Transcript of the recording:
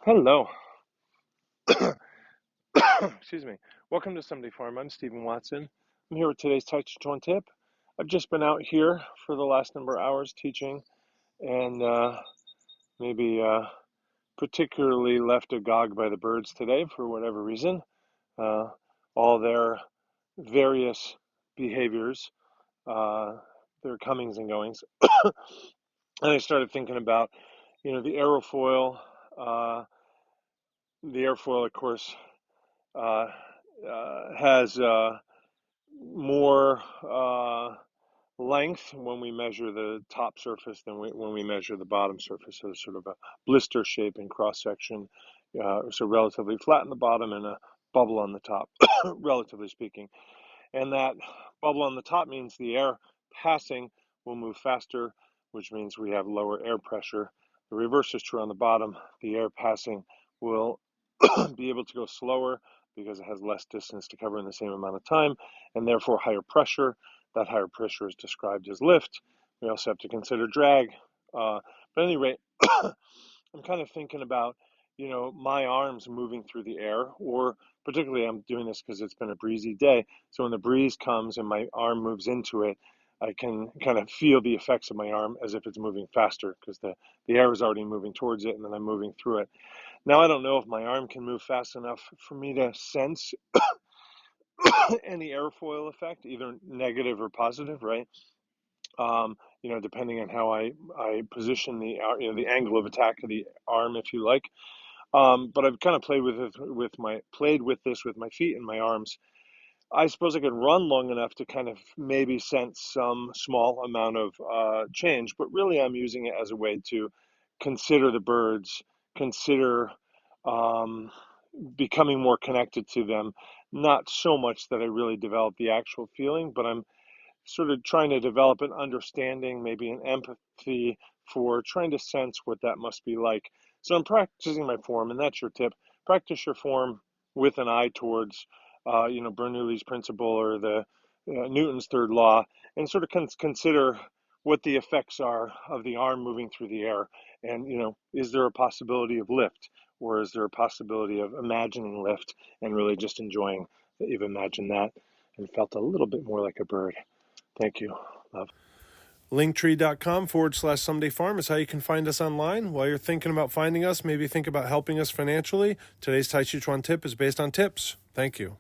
Hello. Excuse me. Welcome to Someday Farm. I'm Stephen Watson. I'm here with today's Tàijíquán Tip. I've just been out here for the last number of hours teaching and maybe particularly left agog by the birds today for whatever reason. Uh, all their various behaviors, their comings and goings. And I started thinking about, the aerofoil. The airfoil, of course, uh, has more length when we measure the top surface than when we measure the bottom surface. So it's sort of a blister shape in cross section, so relatively flat in the bottom and a bubble on the top, relatively speaking. And that bubble on the top means the air passing will move faster, which means we have lower air pressure. The reverse is true on the bottom. The air passing will be able to go slower because it has less distance to cover in the same amount of time, and therefore higher pressure. That higher pressure is described as lift. We also have to consider drag. But at any rate, I'm kind of thinking about, my arms moving through the air, or particularly I'm doing this because it's been a breezy day. So when the breeze comes and my arm moves into it, I can kind of feel the effects of my arm as if it's moving faster because the air is already moving towards it and then I'm moving through it. Now, I don't know if my arm can move fast enough for me to sense any airfoil effect, either negative or positive, right? Depending on how I position the angle of attack of the arm, if you like. But I've kind of played with this with my feet and my arms. I suppose I could run long enough to kind of maybe sense some small amount of change, but really I'm using it as a way to consider the birds, consider um, becoming more connected to them. Not so much that I really develop the actual feeling, but I'm sort of trying to develop an understanding, maybe an empathy for trying to sense what that must be like. So I'm practicing my form, and that's your tip. Practice your form with an eye towards, Bernoulli's principle or the Newton's third law, and sort of consider what the effects are of the arm moving through the air. And, is there a possibility of lift, or is there a possibility of imagining lift and really just enjoying that you've imagined that and felt a little bit more like a bird? Thank you. Love. Linktree.com/Someday Farm is how you can find us online. While you're thinking about finding us, maybe think about helping us financially. Today's Tàijíquán Tip is based on tips. Thank you.